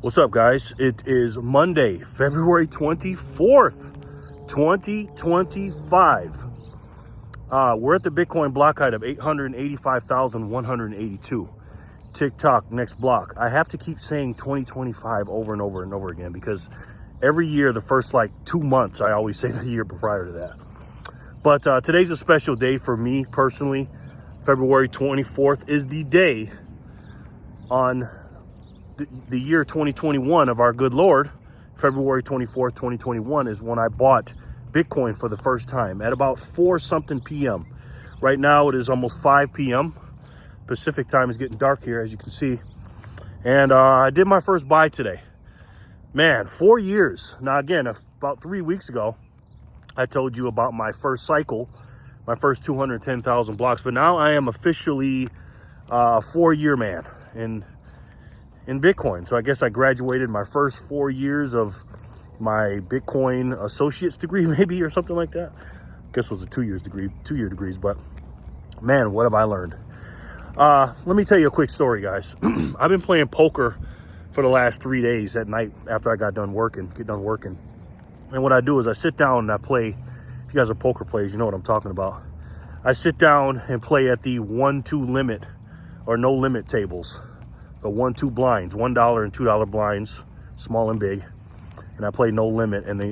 What's up, guys? It is Monday, February 24th, 2025. We're at the Bitcoin block height of 885,182. TikTok, next block. I have to keep saying 2025 over and over and over again because every year, the first 2 months, I always say the year prior to that. But today's a special day for me personally. February 24th is the day on the year 2021 of our good Lord. February 24th, 2021 is when I bought Bitcoin for the first time at about 4 something p.m. Right now it is almost 5 p.m. Pacific time. Is getting dark here, as you can see. And I did my first buy today. Man, 4 years. Now again, about 3 weeks ago, I told you about my first cycle, my first 210,000 blocks. But now I am officially a 4-year man in Bitcoin. So I guess I graduated my first 4 years of my Bitcoin associate's degree, maybe, or something like that. I guess it was a 2 year degrees, but man, what have I learned? Let me tell you a quick story, guys. I've been playing poker for the last 3 days at night after I get done working. And what I do is I sit down and I play. If you guys are poker players, you know what I'm talking about. I sit down and play at the 1-2 limit or no limit tables. The 1-2 blinds, $1 and $2 blinds, small and big, and I play no limit. And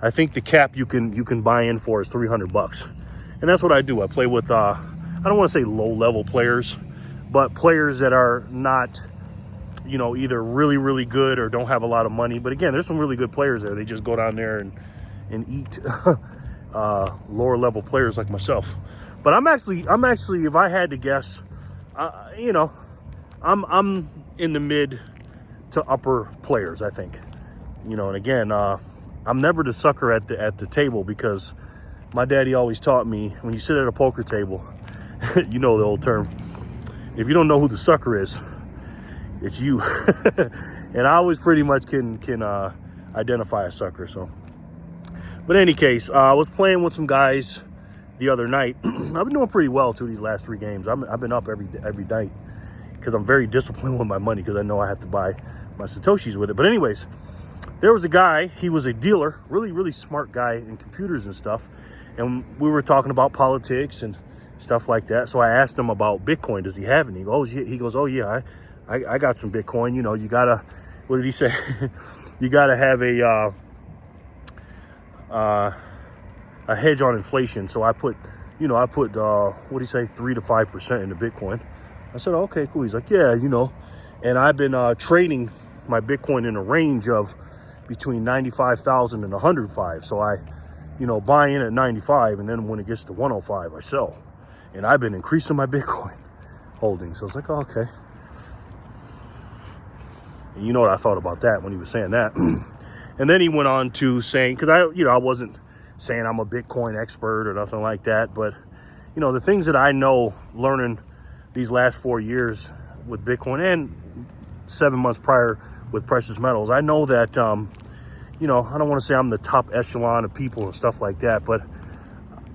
I think the cap you can buy in for is $300, and that's what I do. I play with I don't want to say low level players, but players that are not, either really good or don't have a lot of money. But again, there's some really good players there. They just go down there and eat lower level players like myself. But I'm actually, if I had to guess, I'm in the mid to upper players, I think. And again, I'm never the sucker at the table, because my daddy always taught me, when you sit at a poker table, you know the old term, if you don't know who the sucker is, it's you. And I always pretty much can identify a sucker. So, but in any case, I was playing with some guys the other night. I've been doing pretty well too these last 3 games. I've been up every night, because I'm very disciplined with my money, because I know I have to buy my Satoshis with it. But anyways, there was a guy, he was a dealer, really smart guy in computers and stuff. And we were talking about politics and stuff like that. So I asked him about Bitcoin. Does he have any? He goes, oh yeah, I got some Bitcoin. You gotta, what did he say? You gotta have a hedge on inflation. So I put what do you say, 3 to 5% into Bitcoin. I said, okay, cool. He's like, yeah, and I've been trading my Bitcoin in a range of between 95,000 and 105. So I, buy in at 95, and then when it gets to 105, I sell. And I've been increasing my Bitcoin holdings. So I was like, oh, okay. And you know what I thought about that when he was saying that. And then he went on to saying, because I wasn't saying I'm a Bitcoin expert or nothing like that, but the things that I know learning these last 4 years with Bitcoin and 7 months prior with precious metals, I know that, I don't want to say I'm the top echelon of people and stuff like that, but,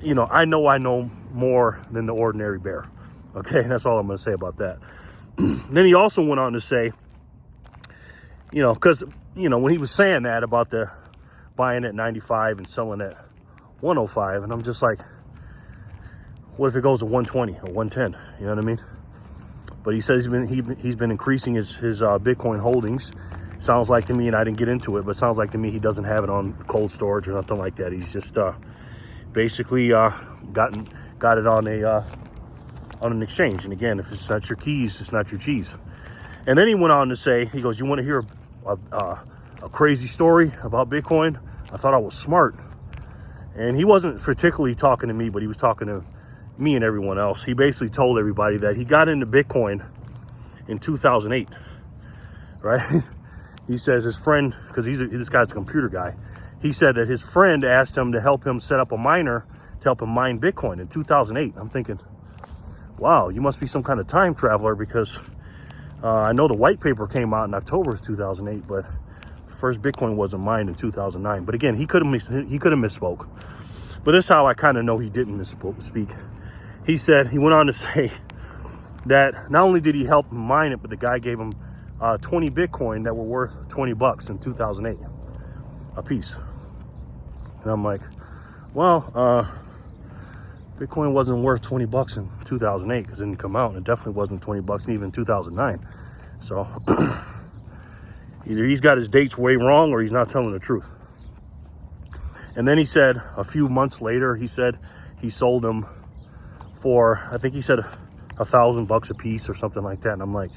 I know more than the ordinary bear. Okay, that's all I'm going to say about that. Then he also went on to say, because, when he was saying that about the buying at 95 and selling at 105, and I'm just like, what if it goes to 120 or 110? You know what I mean? But he says he's been increasing his Bitcoin holdings. Sounds like to me, and I didn't get into it, but sounds like to me he doesn't have it on cold storage or nothing like that. He's just basically got it on an exchange. And again, if it's not your keys, it's not your cheese. And then he went on to say, he goes, you want to hear a crazy story about Bitcoin? I thought I was smart. And he wasn't particularly talking to me, but he was talking to me and everyone else. He basically told everybody that he got into Bitcoin in 2008, right? He says his friend, because this guy's a computer guy, he said that his friend asked him to help him set up a miner to help him mine Bitcoin in 2008. I'm thinking, wow, you must be some kind of time traveler, because I know the white paper came out in October of 2008, but first Bitcoin wasn't mined in 2009. But again, he could have misspoke. But this is how I kind of know he didn't misspeak. He went on to say that not only did he help mine it, but the guy gave him 20 Bitcoin that were worth $20 in 2008 a piece. And I'm like, well, Bitcoin wasn't worth $20 in 2008 because it didn't come out, and it definitely wasn't $20 even in 2009. So either he's got his dates way wrong or he's not telling the truth. And then he said a few months later, he said he sold them for, I think he said $1,000 a piece or something like that. And I'm like,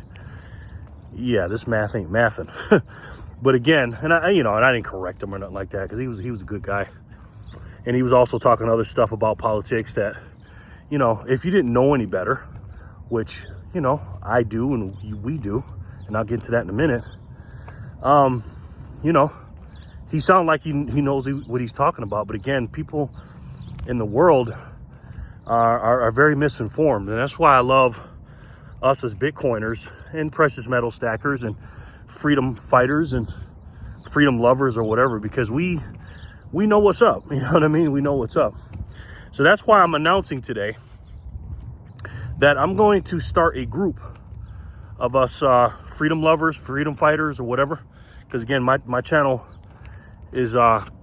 yeah, this math ain't mathing. But again, and I didn't correct him or nothing like that because he was a good guy. And he was also talking other stuff about politics that, if you didn't know any better, which, I do and we do, and I'll get into that in a minute. He sounds like he knows what he's talking about. But again, people in the world are very misinformed. And that's why I love us as Bitcoiners and precious metal stackers and freedom fighters and freedom lovers or whatever, because we know what's up. You know what I mean? We know what's up. So that's why I'm announcing today that I'm going to start a group of us freedom lovers, freedom fighters, or whatever. Because again, my channel is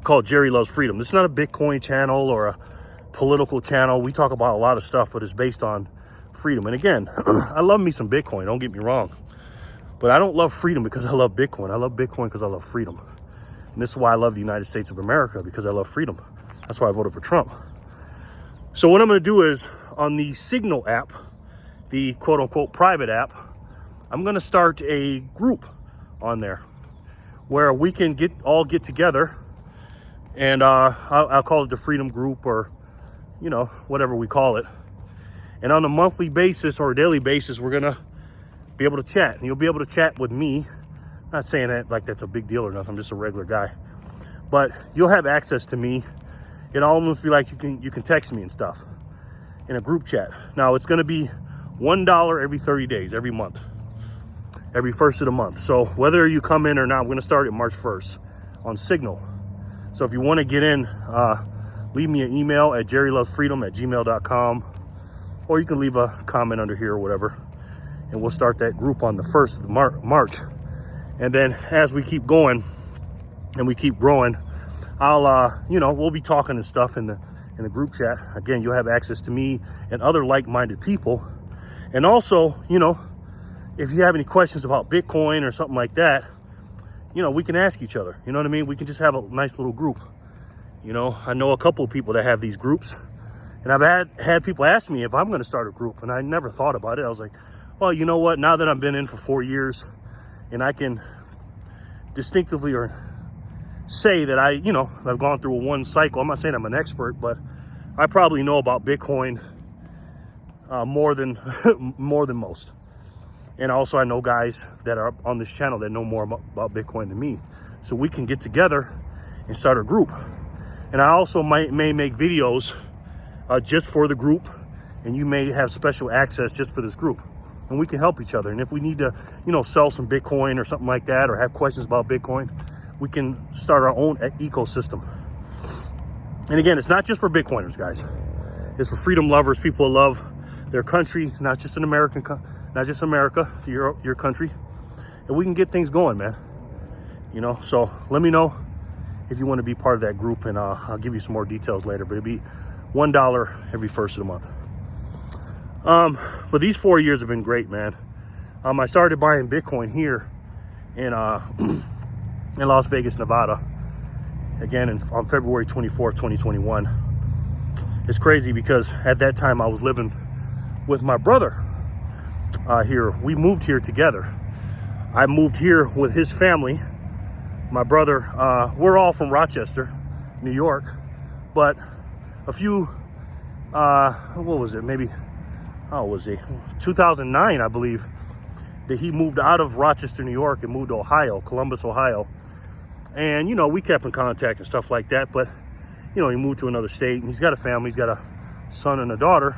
called Jerry Loves Freedom. This is not a Bitcoin channel or a political channel. We talk about a lot of stuff, but it's based on freedom. And again, I love me some Bitcoin, don't get me wrong. But I don't love freedom because I love Bitcoin. I love Bitcoin because I love freedom. And this is why I love the United States of America, because I love freedom. That's why I voted for Trump. So what I'm going to do is, on the Signal app, the quote-unquote private app, I'm going to start a group on there where we can all get together, and I'll call it the Freedom Group, or whatever we call it. And on a monthly basis or a daily basis, we're going to be able to chat. And you'll be able to chat with me. Not saying that like that's a big deal or nothing. I'm just a regular guy. But you'll have access to me. It'll almost be like you can text me and stuff in a group chat. Now, it's going to be $1 every 30 days, every month, every first of the month. So whether you come in or not, we're going to start it March 1st on Signal. So if you want to get in, leave me an email at jerrylovesfreedom@gmail.com, or you can leave a comment under here or whatever, and we'll start that group on the 1st of March. And then as we keep going and we keep growing, I'll we'll be talking and stuff in the group chat. Again, you'll have access to me and other like-minded people. And also, if you have any questions about Bitcoin or something like that, we can ask each other. You know what I mean? We can just have a nice little group. I know a couple of people that have these groups, and I've had people ask me if I'm going to start a group, and I never thought about it. I was like, well, you know what? Now that I've been in for 4 years, and I can distinctively say that I've gone through one cycle. I'm not saying I'm an expert, but I probably know about Bitcoin more than most. And also I know guys that are on this channel that know more about Bitcoin than me. So we can get together and start a group. And I also may make videos just for the group, and you may have special access just for this group. And we can help each other. And if we need to, sell some Bitcoin or something like that, or have questions about Bitcoin, we can start our own ecosystem. And again, it's not just for Bitcoiners, guys. It's for freedom lovers, people who love their country, not just not just America, your country. And we can get things going, man. So let me know if you want to be part of that group, and I'll give you some more details later. But it'll be $1 every first of the month. But these 4 years have been great, man. I started buying Bitcoin here in Las Vegas, Nevada, again on February 24th, 2021. It's crazy because at that time I was living with my brother here. We moved here together. I moved here with his family. My brother, we're all from Rochester, New York, but a few, what was it, maybe, how was he? 2009, I believe, that he moved out of Rochester, New York, and moved to Ohio, Columbus, Ohio. And, we kept in contact and stuff like that, but, he moved to another state, and he's got a family. He's got a son and a daughter,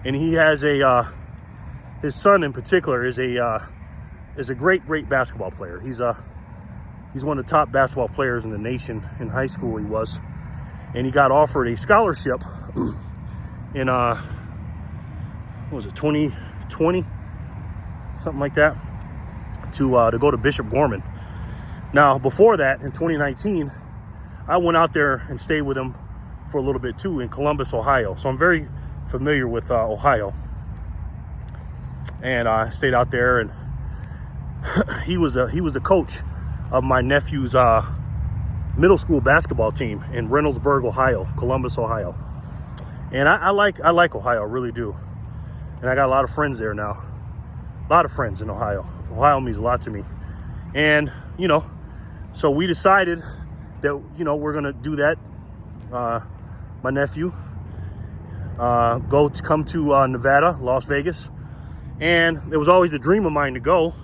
and he has his son in particular is a great basketball player. He's one of the top basketball players in the nation. In high school he was, and he got offered a scholarship in what was it, 2020, something like that, to go to Bishop Gorman. Now, before that, in 2019, I went out there and stayed with him for a little bit too in Columbus, Ohio. So I'm very familiar with Ohio. And I stayed out there, and he was the coach of my nephew's middle school basketball team in Reynoldsburg, Ohio, Columbus, Ohio. And I like Ohio, I really do. And I got a lot of friends there now. A lot of friends in Ohio. Ohio means a lot to me. And, so we decided that, we're going to do that. My nephew, come to Nevada, Las Vegas. And it was always a dream of mine to go.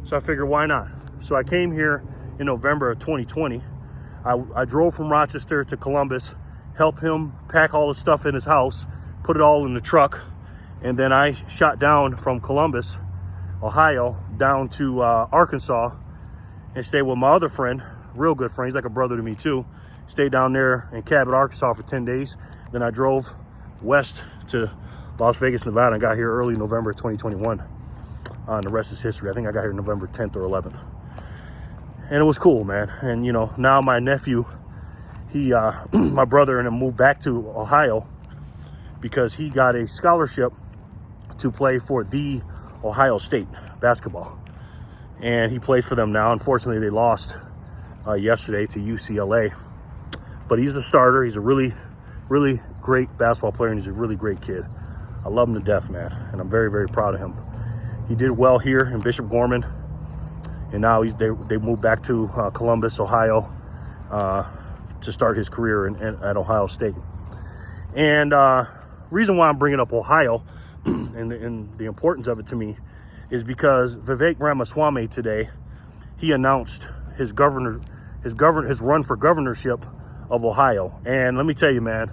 So I figured, why not? So I came here in November of 2020. I drove from Rochester to Columbus, helped him pack all the stuff in his house, put it all in the truck. And then I shot down from Columbus, Ohio, down to Arkansas, and stayed with my other friend, real good friend. He's like a brother to me too. Stayed down there in Cabot, Arkansas for 10 days. Then I drove west to Las Vegas, Nevada, and got here early November 2021. And the rest is history. I think I got here November 10th or 11th. And it was cool, man. And, now my nephew, my brother and him moved back to Ohio because he got a scholarship to play for the Ohio State basketball. And he plays for them now. Unfortunately, they lost yesterday to UCLA. But he's a starter. He's a really, really great basketball player, and he's a really great kid. I love him to death, man. And I'm very, very proud of him. He did well here in Bishop Gorman. And now they moved back to Columbus, Ohio, to start his career at Ohio State. And reason why I'm bringing up Ohio and the importance of it to me is because Vivek Ramaswamy today, he announced his run for governorship of Ohio. And let me tell you, man,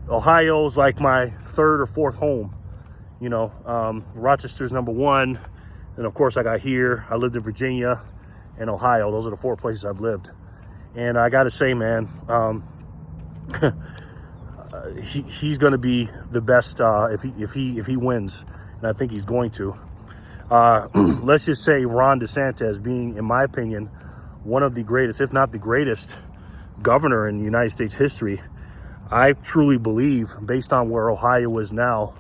Ohio's like my third or fourth home. Rochester's number one. And of course I got here. I lived in Virginia and Ohio. Those are the four places I've lived. And I got to say, man, he's going to be the best if he wins, and I think he's going to. Let's just say Ron DeSantis being, in my opinion, one of the greatest, if not the greatest, governor in United States history. I truly believe, based on where Ohio is now,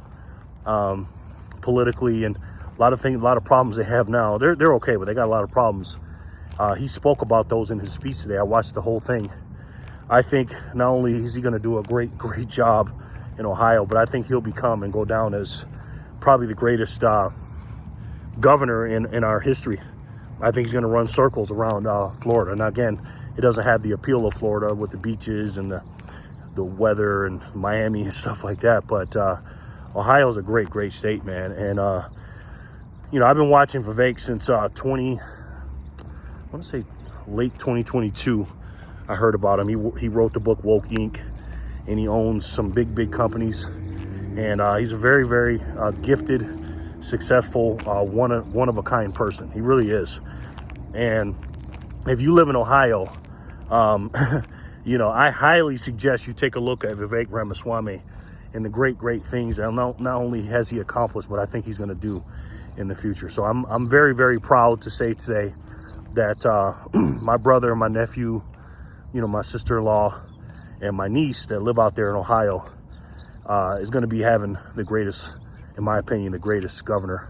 politically, and a lot of problems they have now. They're okay, but they got a lot of problems. He spoke about those in his speech today. I watched the whole thing. I think not only is he going to do a great job in Ohio, but I think he'll become and go down as probably the greatest governor in our history. I think he's going to run circles around Florida. And again, it doesn't have the appeal of Florida with the beaches and the weather and Miami and stuff like that. But Ohio's a great state, man. And, I've been watching Vivek since late 2022. I heard about him. He wrote the book Woke Inc. And he owns some big companies. And he's a very, very gifted, successful, one of a kind person. He really is. And if you live in Ohio, I highly suggest you take a look at Vivek Ramaswamy and the great things that not only has he accomplished, but I think he's going to do in the future. So I'm very, very proud to say today that my brother, my nephew, my sister-in-law, and my niece that live out there in Ohio is going to be having the greatest, in my opinion, the greatest governor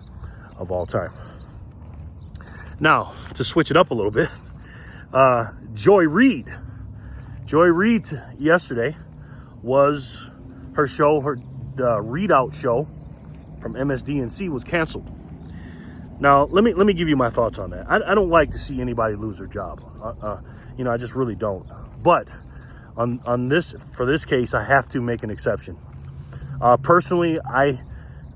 of all time. Now, to switch it up a little bit, Joy Reid yesterday was her show, the Reid Out show from MSDNC was canceled. Now, let me give you my thoughts on that. I don't like to see anybody lose their job. I just really don't. But for this case, I have to make an exception. Personally, I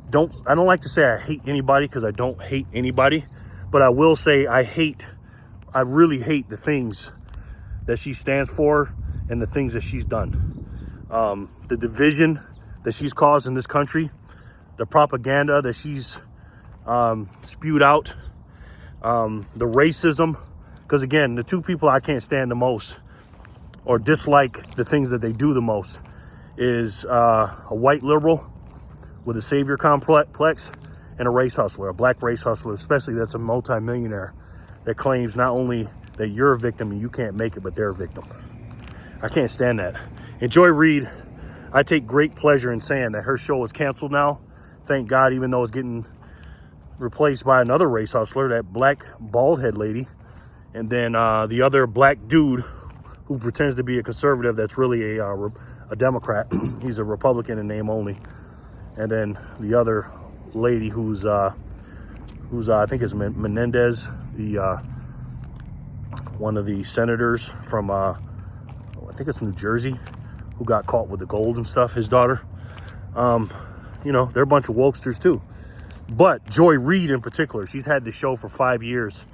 don't like to say I hate anybody, because I don't hate anybody, but I will say I really hate the things that she stands for and the things that she's done. The division that she's caused in this country, the propaganda that she's spewed out, the racism, because again, the two people I can't stand the most or dislike the things that they do the most is a white liberal with a savior complex and a race hustler, a black race hustler, especially that's a multimillionaire that claims not only that you're a victim and you can't make it, but they're a victim. I can't stand that. And Joy Reid, I take great pleasure in saying that her show is canceled now. Thank God, even though it's getting replaced by another race hustler, that black bald head lady. And then the other black dude who pretends to be a conservative that's really a Democrat. He's a Republican in name only. And then the other lady who's I think is Menendez, the one of the senators from I think it's New Jersey, who got caught with the gold and stuff, his daughter. You know, they're a bunch of wokesters too. But Joy Reid in particular, she's had the show for 5 years,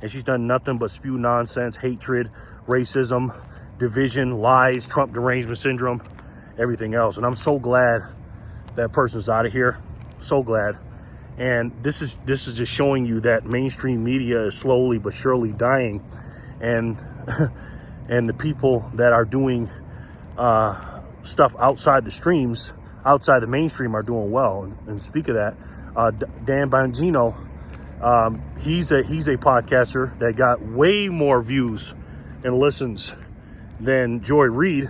and she's done nothing but spew nonsense, hatred, racism, division, lies, Trump derangement syndrome, everything else. And I'm so glad that person's out of here. So glad. And this is just showing you that mainstream media is slowly but surely dying, and and the people that are doing stuff outside the streams, outside the mainstream, are doing well. And speak of that, Dan Bongino, he's a podcaster that got way more views and listens than Joy Reid.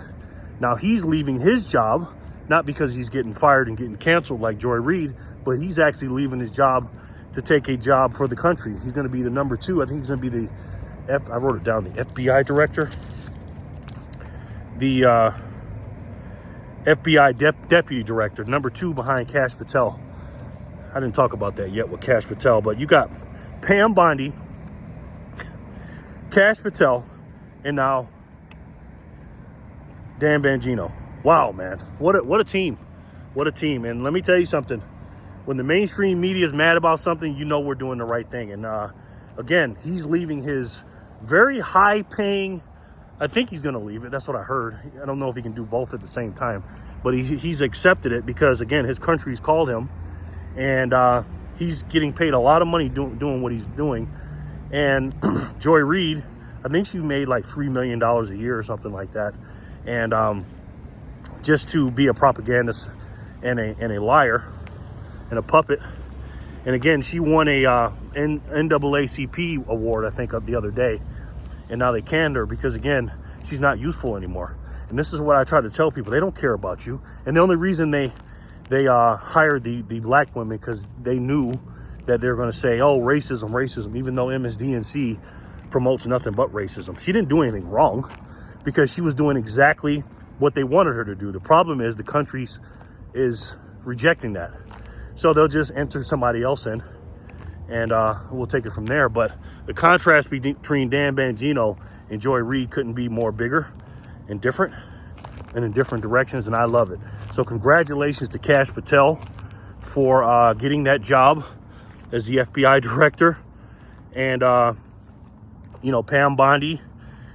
Now he's leaving his job, not because he's getting fired and getting canceled like Joy Reid, but he's actually leaving his job to take a job for the country. He's going to be the number 2. I think he's going to be I wrote it down, the FBI director. The FBI deputy director, number 2 behind Kash Patel. I didn't talk about that yet with Kash Patel, but you got Pam Bondi, Kash Patel, and now Dan Bongino. Wow, man. What a team. What a team. And let me tell you something. When the mainstream media is mad about something, you know we're doing the right thing. And again, he's leaving his very high-paying, I think he's going to leave it. That's what I heard. I don't know if he can do both at the same time. But he's accepted it because, again, his country's called him. And he's getting paid a lot of money doing what he's doing. And Joy Reid, I think she made like $3 million a year or something like that. And just to be a propagandist and a liar and a puppet. And again, she won a NAACP award, I think, the other day. And now they canned her because, again, she's not useful anymore. And this is what I try to tell people. They don't care about you. And the only reason they hired the black women, because they knew that they're going to say, oh, racism, even though MSDNC promotes nothing but racism. She didn't do anything wrong because she was doing exactly what they wanted her to do. The problem is the country is rejecting that. So they'll just enter somebody else in, and we'll take it from there. But the contrast between Dan Bongino and Joy Reid couldn't be more bigger and different, and in different directions, and I love it. So congratulations to Kash Patel for getting that job as the FBI director. And, you know, Pam Bondi,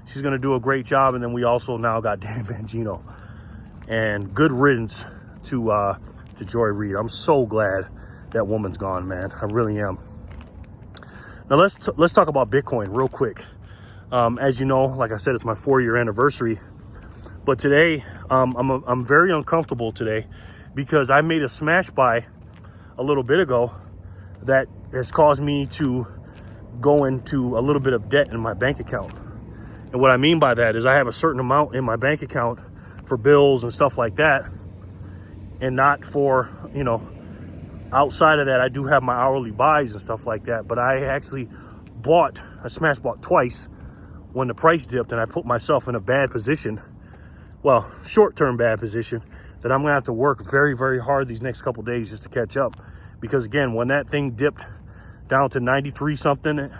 she's going to do a great job. And then we also now got Dan Bongino. And good riddance to Joy Reid. I'm so glad that woman's gone, man. I really am. Now let's talk about Bitcoin real quick. As you know, like I said, it's my 4-year anniversary. But today, I'm very uncomfortable today because I made a smash buy a little bit ago that has caused me to go into a little bit of debt in my bank account. And what I mean by that is I have a certain amount in my bank account for bills and stuff like that, and not for, you know, outside of that, I do have my hourly buys and stuff like that. But I actually I smash bought twice when the price dipped, and I put myself in a bad position. Well, short-term bad position that I'm going to have to work very, very hard these next couple days just to catch up. Because, again, when that thing dipped down to 93 something,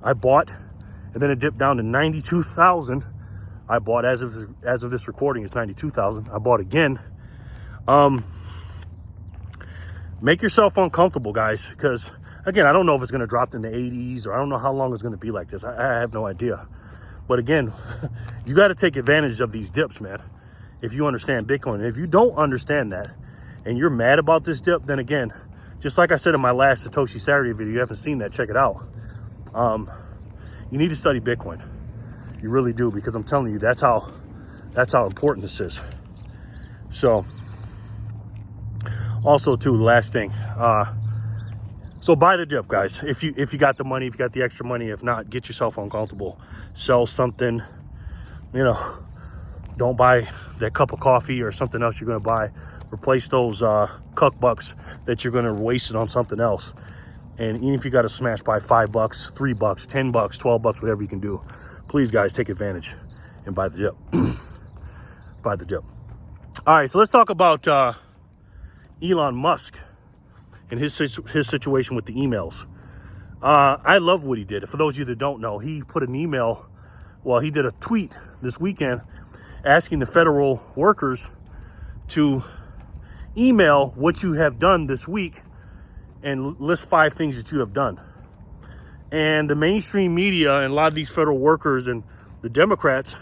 I bought. And then it dipped down to 92,000. I bought, as of this recording, it's 92,000. I bought again. Make yourself uncomfortable, guys. Because, again, I don't know if it's going to drop in the 80s, or I don't know how long it's going to be like this. I have no idea. But again, you got to take advantage of these dips, man, if you understand Bitcoin. And if you don't understand that and you're mad about this dip, then again, just like I said in my last Satoshi Saturday video, you haven't seen that, check it out. You need to study Bitcoin. You really do, because I'm telling you, that's how important this is. So also, too, the last thing, So buy the dip, guys. If you got the money, if you got the extra money. If not, get yourself uncomfortable. Sell something. You know, don't buy that cup of coffee or something else you're going to buy. Replace those cuck bucks that you're going to waste it on something else. And even if you got to smash by $5, $3, $10, $12, whatever you can do, please, guys, take advantage and buy the dip. Buy the dip. All right, so let's talk about Elon Musk and his situation with the emails. I love what he did. For those of you that don't know, he put an email, well, he did a tweet this weekend asking the federal workers to email what you have done this week and list 5 things that you have done. And the mainstream media and a lot of these federal workers and the Democrats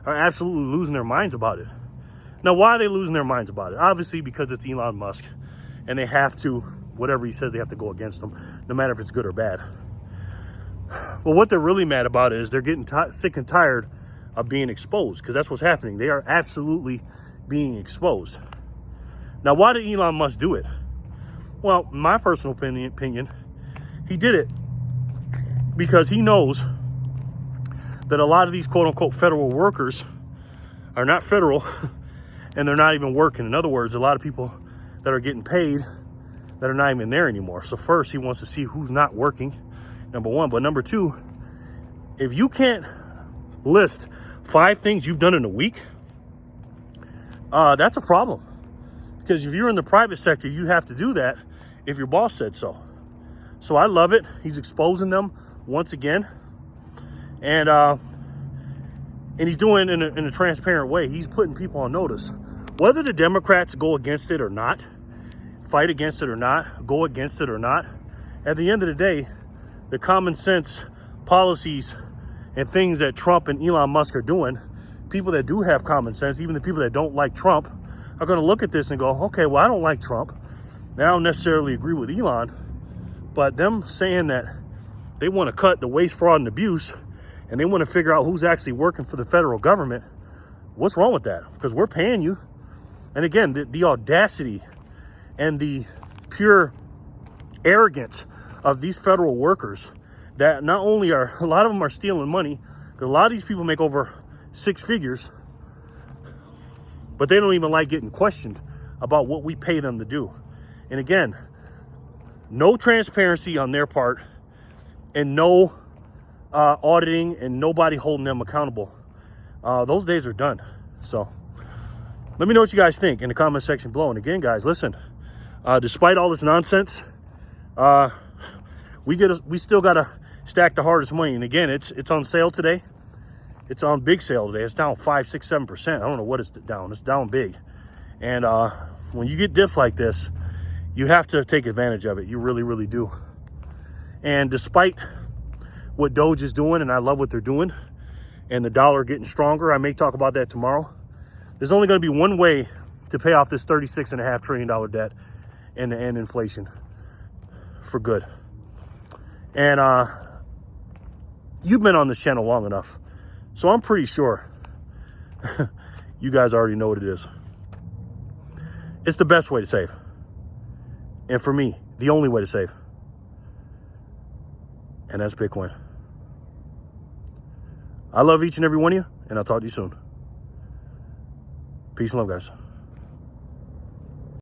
are absolutely losing their minds about it. Now, why are they losing their minds about it? Obviously, because it's Elon Musk and they have to, whatever he says, they have to go against him, no matter if it's good or bad. But what they're really mad about is they're getting sick and tired of being exposed, because that's what's happening. They are absolutely being exposed. Now, why did Elon Musk do it? Well, my personal opinion, he did it because he knows that a lot of these quote-unquote federal workers are not federal and they're not even working. In other words, a lot of people that are getting paid that are not even there anymore. So first, he wants to see who's not working, number one. But number two, if you can't list 5 things you've done in a week, that's a problem. Because if you're in the private sector, you have to do that if your boss said so. So I love it. He's exposing them once again. And he's doing it in a transparent way. He's putting people on notice. Whether the Democrats go against it or not, fight against it or not, go against it or not, at the end of the day, the common sense policies and things that Trump and Elon Musk are doing, people that do have common sense, even the people that don't like Trump, are going to look at this and go, okay, well, I don't like Trump. Now, I don't necessarily agree with Elon, but them saying that they want to cut the waste, fraud, and abuse, and they want to figure out who's actually working for the federal government, what's wrong with that? Because we're paying you. And again, the audacity and the pure arrogance of these federal workers that not only are, a lot of them are stealing money, because a lot of these people make over 6 figures, but they don't even like getting questioned about what we pay them to do. And again, no transparency on their part and no auditing and nobody holding them accountable. Those days are done. So let me know what you guys think in the comment section below. And again, guys, listen, despite all this nonsense, we still got to stack the hardest money. And again, it's on sale today. It's on big sale today. It's down 5, 6, 7%. I don't know what it's down. It's down big. And when you get dips like this, you have to take advantage of it. You really, really do. And despite what Doge is doing, and I love what they're doing, and the dollar getting stronger, I may talk about that tomorrow. There's only going to be one way to pay off this $36.5 trillion debt and to end inflation for good. And you've been on this channel long enough, so I'm pretty sure you guys already know what it is. It's the best way to save. And for me, the only way to save. And that's Bitcoin. I love each and every one of you, and I'll talk to you soon. Peace and love, guys.